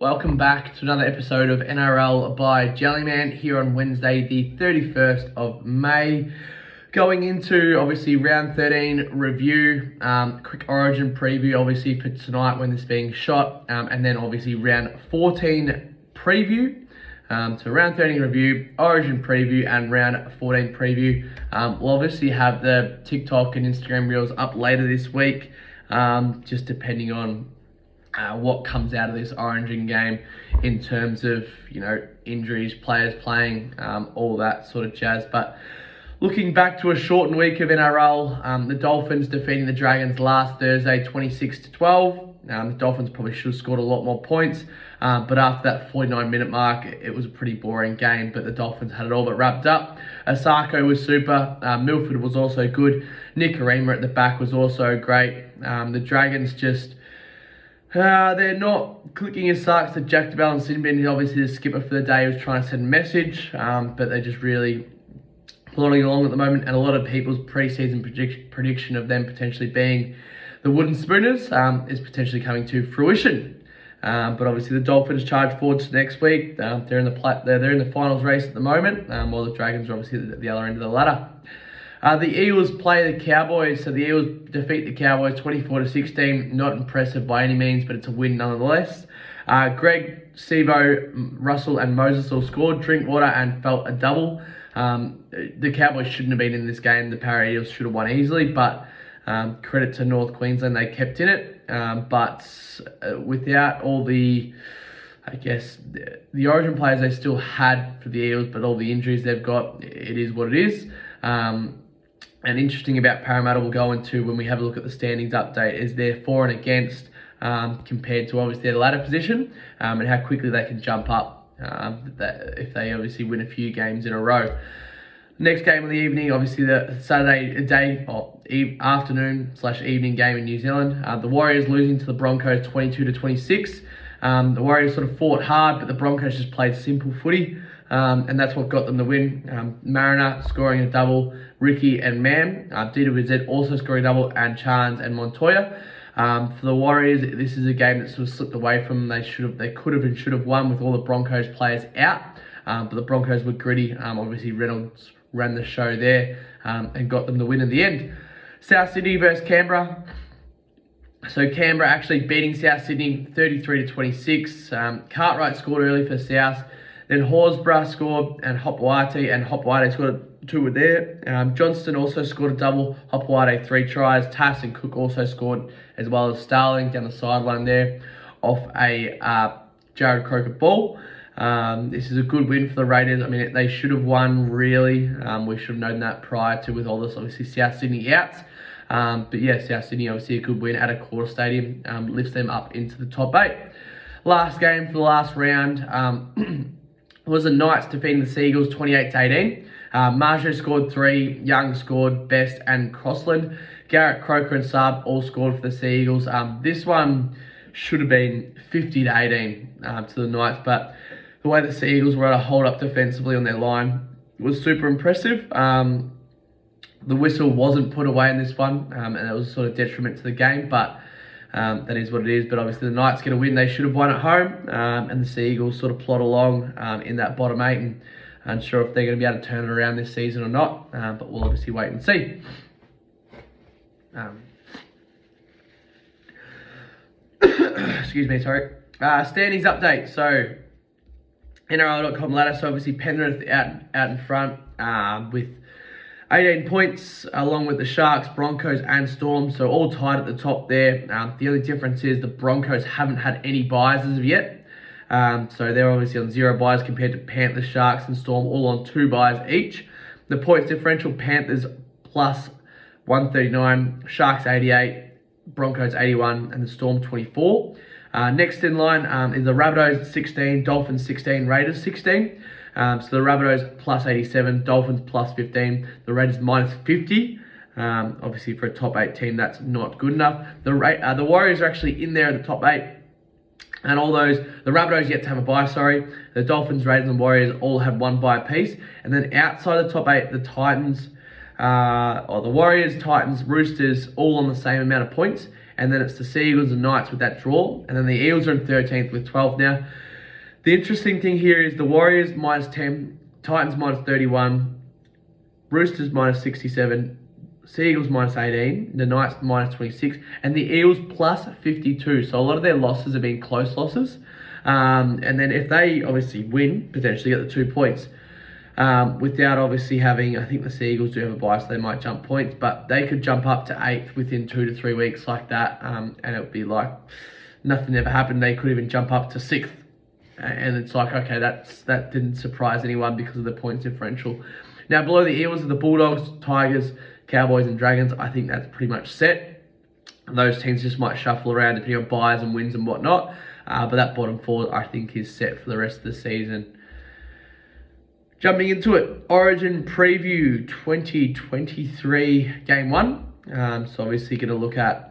Welcome back to another episode of NRL by Jellyman here on Wednesday, the 31st of May. Going into, obviously, round 13 review, quick origin preview, obviously, for tonight when this is being shot, and then, obviously, round 14 preview. So round 13 review, origin preview, and round 14 preview. We'll obviously have the TikTok and Instagram reels up later this week, just depending on what comes out of this origin game in terms of, injuries, players playing, all that sort of jazz. But looking back to a shortened week of NRL, the Dolphins defeating the Dragons last Thursday 26-12. The Dolphins probably should have scored a lot more points, but after that 49-minute mark, it was a pretty boring game, but the Dolphins had it all but wrapped up. Asako was super. Milford was also good. Nikorima at the back was also great. The Dragons just... they're not clicking as sucks to Jack DeBell and Sinbin, obviously the skipper for the day, was trying to send a message, but they're just really plodding along at the moment, and a lot of people's pre-season prediction of them potentially being the Wooden Spooners is potentially coming to fruition. But obviously the Dolphins charge forward to next week. They're in the finals race at the moment, while the Dragons are obviously at the other end of the ladder. The Eagles play the Cowboys, so the Eagles defeat the Cowboys 24-16. Not impressive by any means, but it's a win nonetheless. Greg, Sevo, Russell and Moses all scored. Drinkwater and Felt a double. The Cowboys shouldn't have been in this game. The Para Eagles should have won easily, but credit to North Queensland, they kept in it. But without all the... the origin players they still had for the Eagles, but all the injuries they've got, it is what it is. And interesting about Parramatta, we'll go into when we have a look at the standings update, is their for and against compared to obviously their ladder position, and how quickly they can jump up if they obviously win a few games in a row. Next game of the evening, obviously the Saturday afternoon/evening game in New Zealand. The Warriors losing to the Broncos 22-26. The Warriors sort of fought hard, but the Broncos just played simple footy. And that's what got them the win. Mariner scoring a double, Ricky and Mam. DWZ also scoring a double, and Chance and Montoya. For the Warriors, this is a game that sort of slipped away from them. They could have and should have won with all the Broncos players out. But the Broncos were gritty. Obviously, Reynolds ran the show there and got them the win in the end. South Sydney versus Canberra. So Canberra actually beating South Sydney 33-26. Cartwright scored early for South. Then Horsburgh scored, and Hopewade scored two there. Johnston also scored a double. Hopewade 3 tries. Tass and Cook also scored, as well as Starling down the sideline there off a Jared Croker ball. This is a good win for the Raiders. I mean, they should have won, really. We should have known that prior to, with all this, obviously, South Sydney outs. But yeah, South Sydney, obviously a good win at a quarter stadium, lifts them up into the top 8. Last game for the last round was the Knights defeating the Seagulls 28-18. Marjo scored 3, Young scored, Best and Crossland. Garrett, Croker and Saab all scored for the Seagulls. This one should have been 50-18 to the Knights, but the way the Seagulls were able to hold up defensively on their line was super impressive. The whistle wasn't put away in this one, and it was sort of detriment to the game, but that is what it is. But obviously the Knights get a win. They should have won at home, and the Seagulls sort of plod along in that bottom 8, and unsure if they're going to be able to turn it around this season or not, but we'll obviously wait and see. Excuse me, sorry. Standings update. So NRL.com ladder, so obviously Penrith out in front with 18 points, along with the Sharks, Broncos and Storm, so all tied at the top there. The only difference is the Broncos haven't had any buys as of yet. So they're obviously on 0 buys compared to Panthers, Sharks and Storm, all on 2 buys each. The points differential, Panthers plus 139, Sharks 88, Broncos 81 and the Storm 24. Next in line is the Rabbitohs 16, Dolphins 16, Raiders 16. So the Rabbitohs plus 87, Dolphins plus 15, the Raiders minus 50. Obviously for a top 8 team, that's not good enough. The Warriors are actually in there at the top 8. And all those, the Rabbitohs yet to have a bye, sorry. The Dolphins, Raiders and Warriors all have 1 bye apiece. And then outside the top 8, the Titans, the Warriors, Titans, Roosters, all on the same amount of points. and then it's the Seagulls and Knights with that draw, and then the Eels are in 13th with 12 now. The interesting thing here is the Warriors -10, Titans -31, Roosters -67, Seagulls -18, the Knights -26, and the Eels +52. So a lot of their losses have been close losses. And then if they obviously win, potentially get the 2 points, without obviously having, I think the Seagulls do have a bye, so they might jump points, but they could jump up to 8th within 2 to 3 weeks like that, and it would be like nothing ever happened. They could even jump up to 6th. And it's like, okay, that didn't surprise anyone because of the points differential. Now, below the Eels are the Bulldogs, Tigers, Cowboys, and Dragons. I think that's pretty much set. And those teams just might shuffle around depending on buys and wins and whatnot. But that bottom four, I think, is set for the rest of the season. Jumping into it, Origin Preview 2023 Game 1. So obviously going to look at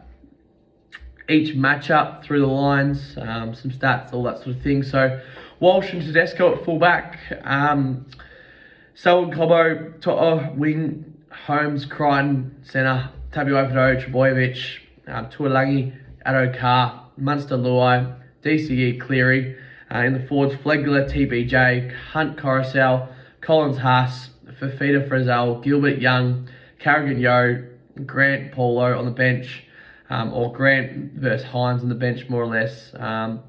each matchup through the lines, some stats, all that sort of thing. So Walsh and Tedesco at fullback, Selwyn Cobbo, To'o, wing, Holmes, Crichton, centre, Tabuai, Trebojevic, Tuolangi, Addo-Carr, Munster, Luai, DCE, Cleary. In the forwards, Flegler, TBJ, Hunt, Coruscant, Collins, Haas, Fafita, Frizzell, Gilbert, Young, Carrigan, Yeo, Grant, Paulo on the bench. Or Grant versus Hines on the bench, more or less.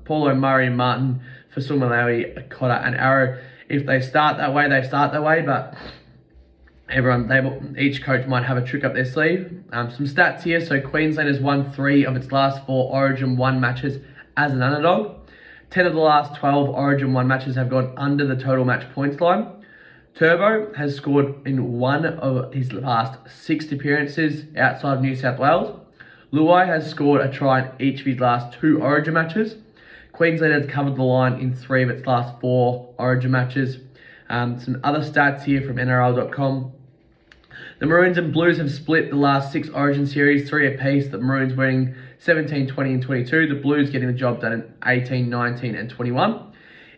Paulo, Murray, and Martin, Fasul Malawi, Cotter, and Arrow. If they start that way, they start that way, but each coach might have a trick up their sleeve. Some stats here. So Queensland has won 3 of its last 4 Origin 1 matches as an underdog. 10 of the last 12 Origin 1 matches have gone under the total match points line. Turbo has scored in 1 of his last 6 appearances outside of New South Wales. Luai has scored a try in each of his last 2 Origin matches. Queensland has covered the line in 3 of its last 4 Origin matches. Some other stats here from NRL.com. The Maroons and Blues have split the last 6 Origin series, 3 apiece. The Maroons winning 17, 20 and 22. The Blues getting the job done in 18, 19 and 21.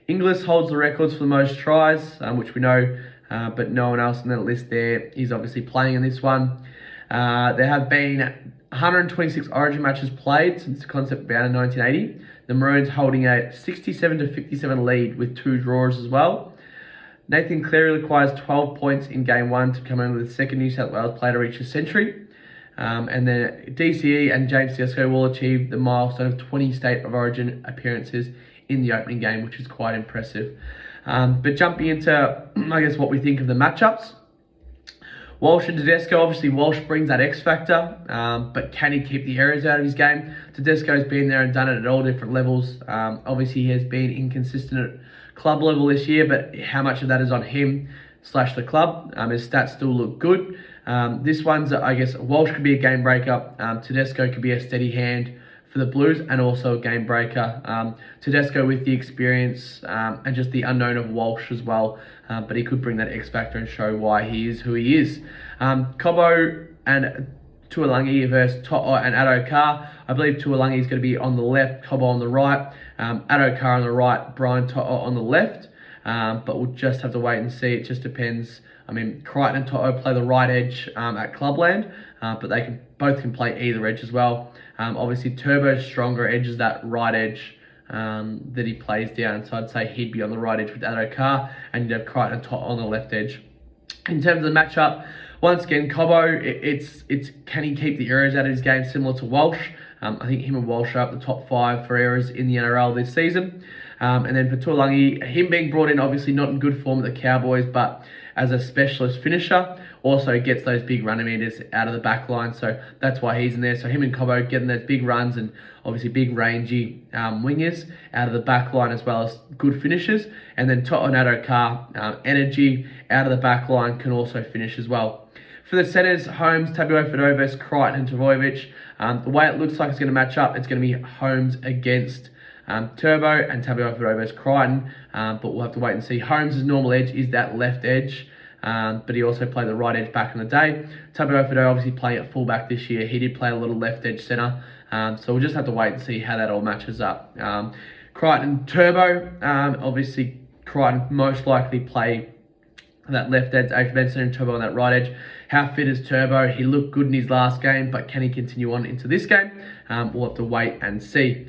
Inglis holds the records for the most tries, which we know, but no one else on that list there is obviously playing in this one. There have been 126 Origin matches played since the concept began in 1980. The Maroons holding a 67 to 57 lead with 2 draws as well. Nathan Cleary requires 12 points in Game 1 to come in with the second New South Wales player to reach a century. And then DCE and James Tedesco will achieve the milestone of 20 State of Origin appearances in the opening game, which is quite impressive. But jumping into, I guess, what we think of the matchups. Walsh and Tedesco, obviously Walsh brings that X factor, but can he keep the errors out of his game? Tedesco's been there and done it at all different levels. Obviously he has been inconsistent at club level this year, but how much of that is on him / the club? His stats still look good. This one's, I guess, Walsh could be a game breaker. Tedesco could be a steady hand for the Blues and also a game breaker. Tedesco with the experience and just the unknown of Walsh as well, but he could bring that X factor and show why he is who he is. Cobbo and Tuolangi versus To'o and Addo-Carr. I believe Tuolangi is going to be on the left, Cobbo on the right, Addo-Carr on the right, Brian To'o on the left. But we'll just have to wait and see. It just depends. I mean, Crichton and To'o play the right edge at Clubland, but they both can play either edge as well. Obviously, Turbo's stronger edge is that right edge that he plays down. So I'd say he'd be on the right edge with Addo-Carr, and you'd have Crichton and To'o on the left edge. In terms of the matchup, once again, Cobbo, it's can he keep the errors out of his game similar to Walsh? I think him and Walsh are up the top 5 for errors in the NRL this season. And then for Tuolangi, him being brought in, obviously not in good form at the Cowboys, but as a specialist finisher, also gets those big running meters out of the back line. So that's why he's in there. So him and Cobbo getting those big runs and obviously big rangy wingers out of the back line as well as good finishers. And then To'o and Addo-Carr, energy out of the back line, can also finish as well. For the centres, Holmes, Tabuai, versus Crichton and Trebojevic. The way it looks like it's going to match up, it's going to be Holmes against Turbo and Tabuai versus Crichton, but we'll have to wait and see. Holmes' normal edge is that left edge, but he also played the right edge back in the day. Tabuai obviously playing at fullback this year. He did play a little left edge centre, so we'll just have to wait and see how that all matches up. Crichton and Turbo, obviously Crichton most likely play that left edge, Benson and Turbo on that right edge. How fit is Turbo? He looked good in his last game, but can he continue on into this game? We'll have to wait and see.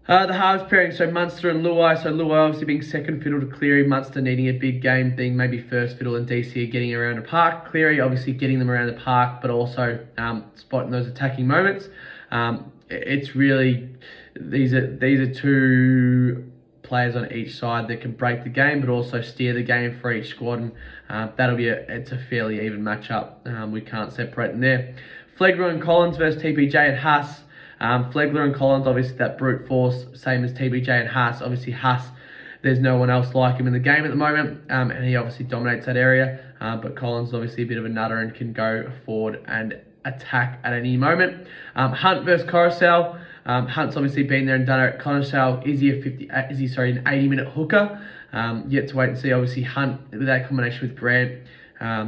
The halves pairing, so Munster and Luai. So Luai obviously being second fiddle to Cleary, Munster needing a big game, being maybe first fiddle, and DC are getting around the park. Cleary obviously getting them around the park, but also spotting those attacking moments. It's really, these are two players on each side that can break the game, but also steer the game for each squad, and it's a fairly even matchup. We can't separate them there. Flegler and Collins versus TPJ and Haas. Flegler and Collins, obviously that brute force, same as TBJ and Haas. Obviously Haas, there's no one else like him in the game at the moment, and he obviously dominates that area. But Collins is obviously a bit of a nutter and can go forward and attack at any moment. Hunt versus Coruscant. Hunt's obviously been there and done it at Coruscant. Is he an 80-minute hooker? Yet to wait and see. Obviously Hunt with that combination with Grant,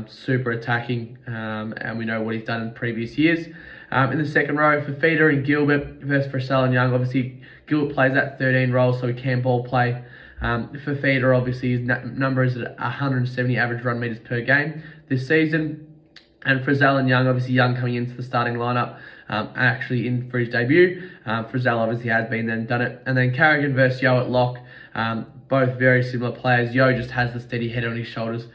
super attacking, and we know what he's done in previous years. In the second row, for Feeder and Gilbert versus Frasell and Young. Obviously, Gilbert plays that 13 role, so he can ball play. For Feeder, obviously, his number is at 170 average run meters per game this season. And Frasell and Young, obviously Young coming into the starting lineup, actually in for his debut. Frasell obviously has been there and done it. And then Carrigan versus Yo at lock. Both very similar players. Yo just has the steady head on his shoulders.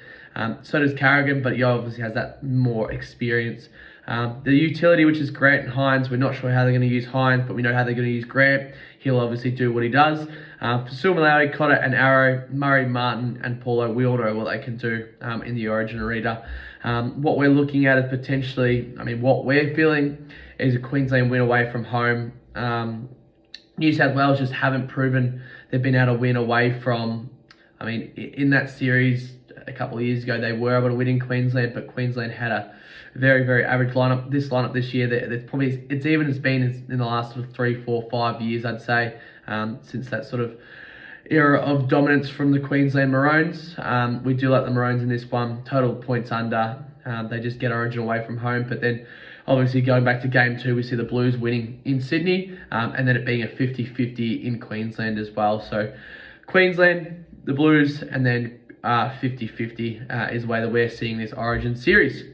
So does Carrigan, but Yo obviously has that more experience. The utility, which is Grant and Hines, we're not sure how they're going to use Hines, but we know how they're going to use Grant. He'll obviously do what he does. For Sul-Malawi, Cotter and Arrow, Murray, Martin and Paulo, we all know what they can do in the Origin arena. What we're looking at is potentially, what we're feeling is a Queensland win away from home. New South Wales just haven't proven they've been able to win away from, in that series a couple of years ago, they were able to win in Queensland, but Queensland had a very, very average lineup. This lineup this year, it's even as been in the last sort of 3, 4, 5 years, I'd say, since that sort of era of dominance from the Queensland Maroons. We do like the Maroons in this one. Total points under. They just get Origin away from home, but then obviously going back to game 2, we see the Blues winning in Sydney, and then it being a 50-50 in Queensland as well. So Queensland, the Blues, and then 50-50 is the way that we're seeing this Origin series.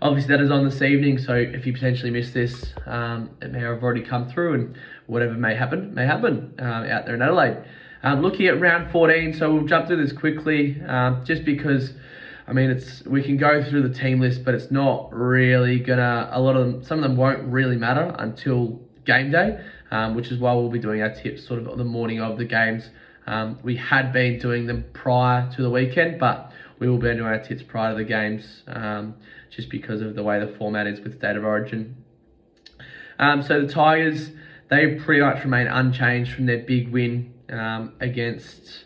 Obviously, that is on this evening, so if you potentially missed this, it may have already come through, and whatever may happen out there in Adelaide. Looking at round 14, so we'll jump through this quickly, just because, we can go through the team list, but it's not really gonna, some of them won't really matter until game day, which is why we'll be doing our tips sort of the morning of the games. We had been doing them prior to the weekend, but we will be doing our tips prior to the games, just because of the way the format is with State of Origin. So the Tigers, they pretty much remain unchanged from their big win against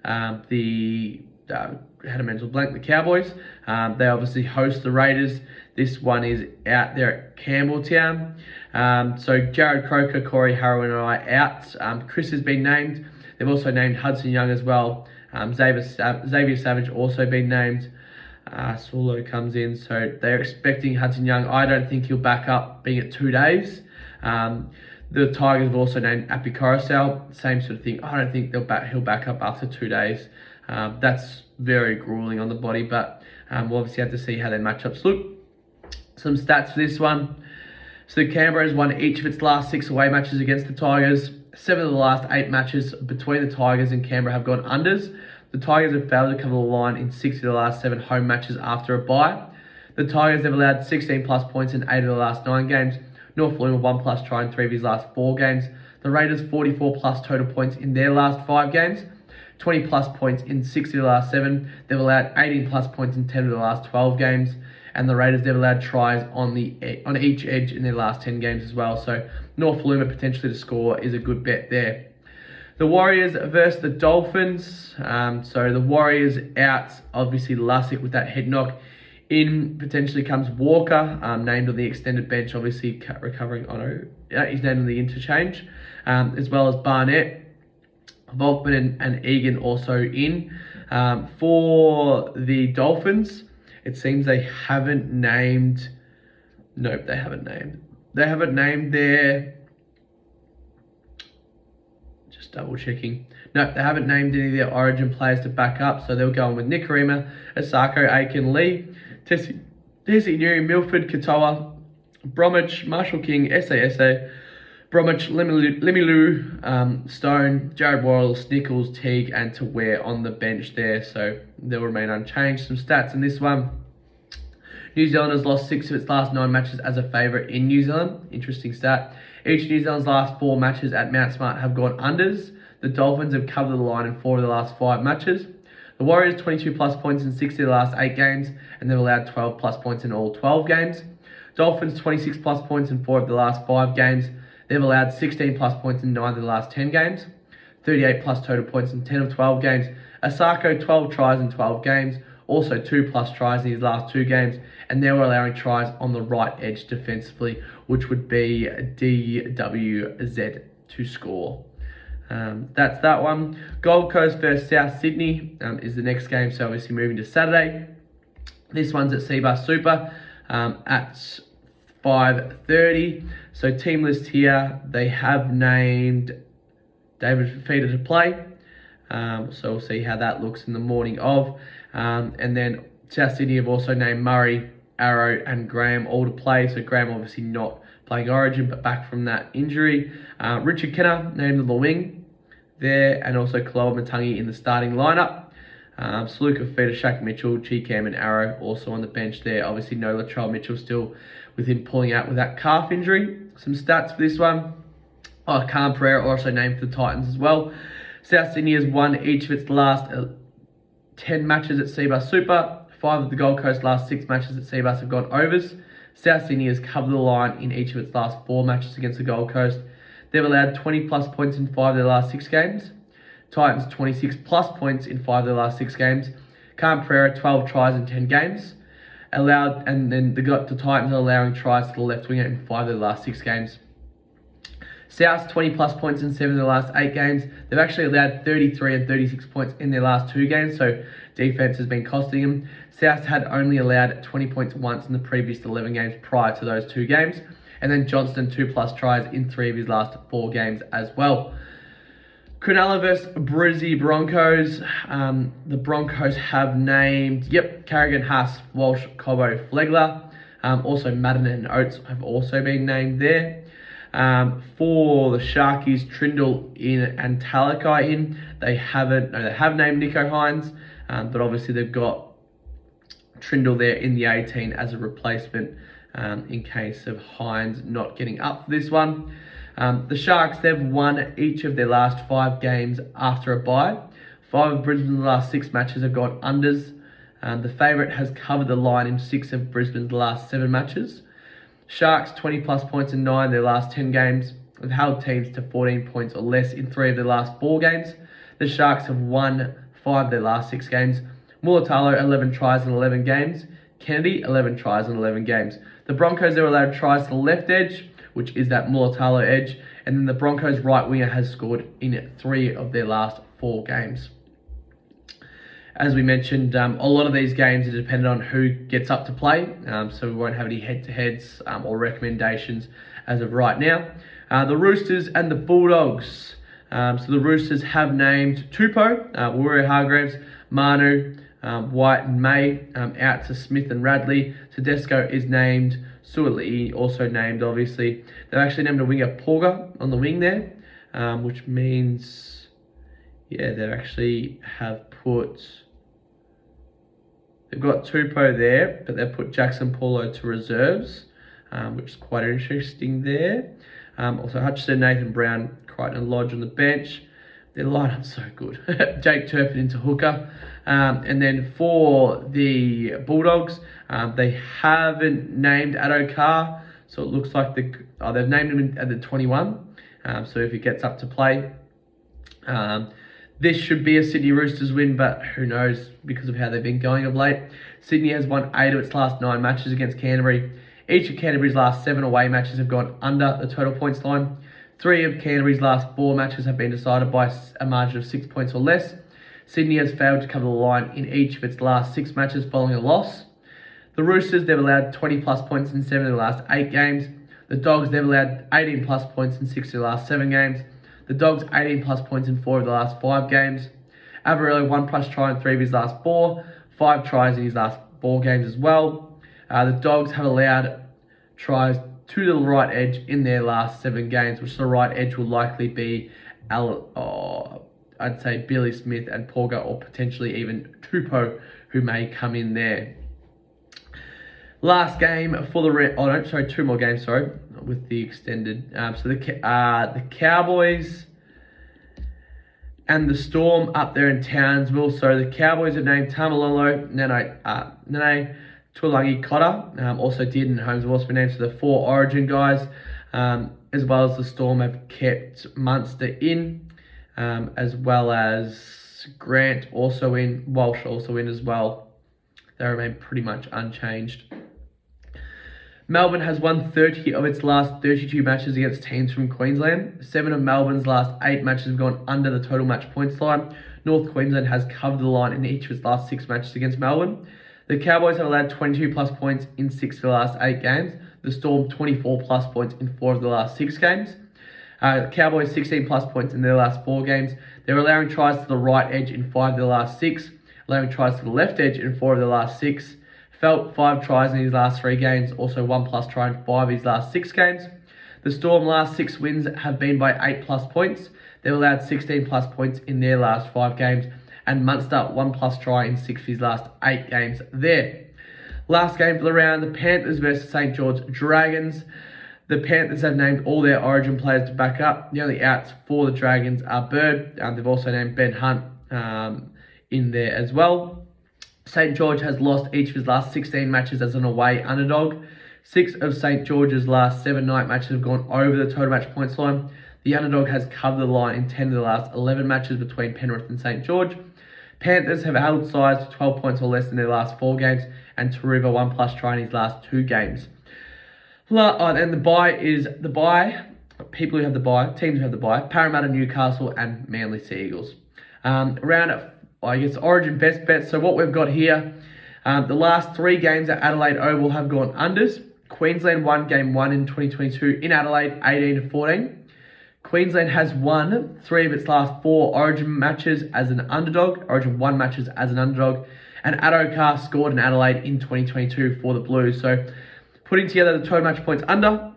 the Cowboys. They obviously host the Raiders. This one is out there at Campbelltown. So Jared Croker, Corey Harrowan and I out. Chris has been named. They've also named Hudson Young as well. Xavier Savage also been named. Saulo comes in, so they're expecting Hudson Young. I don't think he'll back up, being at 2 days. The Tigers have also named Api Coruscant, same sort of thing. I don't think he'll back up after 2 days. That's very grueling on the body, but we'll obviously have to see how their matchups look. Some stats for this one. So the Canberra has won each of its last 6 away matches against the Tigers. 7 of the last 8 matches between the Tigers and Canberra have gone unders. The Tigers have failed to cover the line in 6 of the last 7 home matches after a bye. The Tigers have allowed 16 plus points in 8 of the last 9 games. North Luma 1 plus try in 3 of his last 4 games. The Raiders 44 plus total points in their last 5 games. 20 plus points in 6 of the last 7. They've allowed 18 plus points in 10 of the last 12 games. And the Raiders, they've allowed tries on each edge in their last 10 games as well. So North Luma potentially to score is a good bet there. The Warriors versus the Dolphins. So the Warriors out, obviously Lussick with that head knock. In potentially comes Walker, named on the extended bench, obviously recovering on he's named on the interchange, as well as Barnett, Volkman and Egan also in. For the Dolphins, it seems they haven't named. Nope, they haven't named. They haven't named their Just double checking. No, they haven't named any of their Origin players to back up, so they'll go on with Nikorima, Asako, Aiken, Lee, Tessie Newey, Milford, Katoa, Bromwich, Marshall King, SA, Bromwich, Limilu, Stone, Jared Wallace, Nichols, Teague, and to wear on the bench there, so they'll remain unchanged. Some stats in this one. New Zealand has lost 6 of its last 9 matches as a favourite in New Zealand. Interesting stat. Each of New Zealand's last 4 matches at Mount Smart have gone unders. The Dolphins have covered the line in 4 of the last 5 matches. The Warriors 22 plus points in 6 of the last 8 games, and they've allowed 12 plus points in all 12 games. Dolphins 26 plus points in 4 of the last 5 games. They've allowed 16 plus points in 9 of the last 10 games. 38 plus total points in 10 of 12 games. Asako 12 tries in 12 games. Also 2 plus tries in his last 2 games, and they were allowing tries on the right edge defensively, which would be DWZ to score. That's that one. Gold Coast versus South Sydney is the next game, so obviously moving to Saturday. This one's at Seabus Super at 5:30. So team list here, they have named David Fafita to play. So we'll see how that looks in the morning of. And then South Sydney have also named Murray, Arrow, and Graham all to play. So Graham obviously not playing Origin, but back from that injury. Richard Kenner named on the wing there, and also Kaloa Matangi in the starting lineup. Saluka Fafita, Shaq Mitchell, G-Cam, and Arrow also on the bench there. Obviously no Latrell Mitchell still with him pulling out with that calf injury. Some stats for this one. Cam Pereira also named for the Titans as well. South Sydney has won each of its last 10 matches at Seabus Super. 5 of the Gold Coast last 6 matches at Seabus have gone overs. South Sydney has covered the line in each of its last 4 matches against the Gold Coast. They've allowed 20 plus points in 5 of their last 6 games. Titans 26 plus points in 5 of their last 6 games. Cam Pereira 12 tries in 10 games. And then the Titans are allowing tries to the left winger in 5 of their last 6 games. South's 20 plus points in 7 of the last 8 games. They've actually allowed 33 and 36 points in their last 2 games, so defense has been costing them. South had only allowed 20 points once in the previous 11 games prior to those 2 games. And then Johnston 2 plus tries in 3 of his last 4 games as well. Cronulla versus Brizzy Broncos. The Broncos have named, Carrigan, Haas, Walsh, Cobbo, Flegler. Also Madden and Oates have also been named there. For the Sharkies, Trindle in and Talakai in. They have named Nico Hines, but obviously they've got Trindle there in the 18 as a replacement in case of Hines not getting up for this one. The Sharks, they've won each of their last 5 games after a bye. 5 of Brisbane's last 6 matches have gone unders. The favourite has covered the line in 6 of Brisbane's last 7 matches. Sharks 20 plus points in 9 of their last 10 games. They've held teams to 14 points or less in 3 of their last 4 games. The Sharks have won 5 of their last 6 games. Mulatalo 11 tries in 11 games. Kennedy 11 tries in 11 games. The Broncos are allowed tries to the left edge, which is that Mulatalo edge. And then the Broncos right winger has scored in 3 of their last 4 games. As we mentioned, a lot of these games are dependent on who gets up to play, so we won't have any head-to-heads or recommendations as of right now. The Roosters and the Bulldogs. So the Roosters have named Tupou, Warrior Hargreaves, Manu, White and May out to Smith and Radley. Tedesco is named, Suoli also named, obviously. They've actually named a winger Porga on the wing there, which means, they actually have put... They've got Tupou there, but they've put Jackson Paulo to reserves, which is quite interesting there. Also Hutchison, Nathan Brown, Crichton and Lodge on the bench. Their lineup's so good. Jake Turpin into hooker. And then for the Bulldogs, they haven't named Addo Carr, so it looks like they've named him at the 21. So if he gets up to play, this should be a Sydney Roosters win, but who knows because of how they've been going of late. Sydney has won 8 of its last 9 matches against Canterbury. Each of Canterbury's last 7 away matches have gone under the total points line. 3 of Canterbury's last 4 matches have been decided by a margin of 6 points or less. Sydney has failed to cover the line in each of its last 6 matches following a loss. The Roosters, they've allowed 20 plus points in 7 of the last 8 games. The Dogs, they've allowed 18 plus points in 6 of the last 7 games. The Dogs 18 plus points in 4 of the last 5 games. Averillo 1 plus try in 3 of his last 4, 5 tries in his last 4 games as well. The Dogs have allowed tries to the right edge in their last 7 games, which the right edge will likely be I'd say Billy Smith and Porga, or potentially even Tupou, who may come in there. Last game for the 2 more games, with the extended. So the Cowboys and the Storm up there in Townsville. So the Cowboys have named Tamalolo, Nene Tuolangi Cotter, also did, and Holmes have also been named to the 4 Origin guys, as well as the Storm have kept Munster in, as well as Grant also in, Walsh also in as well. They remain pretty much unchanged. Melbourne has won 30 of its last 32 matches against teams from Queensland. 7 of Melbourne's last 8 matches have gone under the total match points line. North Queensland has covered the line in each of its last 6 matches against Melbourne. The Cowboys have allowed 22 plus points in 6 of the last 8 games. The Storm 24 plus points in 4 of the last 6 games. The Cowboys 16 plus points in their last 4 games. They're allowing tries to the right edge in 5 of the last 6. Allowing tries to the left edge in 4 of the last 6. Felt 5 tries in his last 3 games, also 1 plus try in 5 of his last 6 games. The Storm last 6 wins have been by 8 plus points. They've allowed 16 plus points in their last 5 games, and Munster 1 plus try in 6 of his last 8 games there. Last game for the round, the Panthers versus St. George Dragons. The Panthers have named all their Origin players to back up. The only outs for the Dragons are Bird. They've also named Ben Hunt in there as well. St. George has lost each of his last 16 matches as an away underdog. 6 of St. George's last 7 night matches have gone over the total match points line. The underdog has covered the line in 10 of the last 11 matches between Penrith and St. George. Panthers have held sides to 12 points or less in their last 4 games, and Taruva 1 plus try in his last 2 games. And the bye, people who have the bye, teams who have the bye, Parramatta, Newcastle, and Manly Sea Eagles. Origin best bets. So what we've got here, the last 3 games at Adelaide Oval have gone unders. Queensland won game 1 in 2022 in Adelaide, 18-14. Queensland has won 3 of its last 4 Origin matches as an underdog, Origin 1 matches as an underdog, and Addo-Carr scored in Adelaide in 2022 for the Blues. So putting together the total match points under,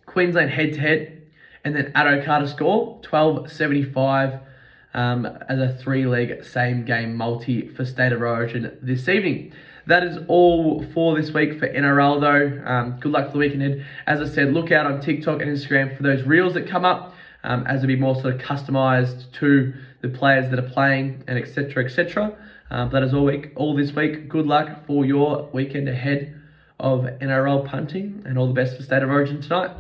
Queensland head-to-head, and then Addo-Carr to score, 12.75 as a 3-leg same-game multi for State of Origin this evening. That is all for this week for NRL though. Good luck for the weekend ahead. As I said, look out on TikTok and Instagram for those reels that come up, as it'll be more sort of customized to the players that are playing, and etc, etc. That is all this week. Good luck for your weekend ahead of NRL punting, and all the best for State of Origin tonight.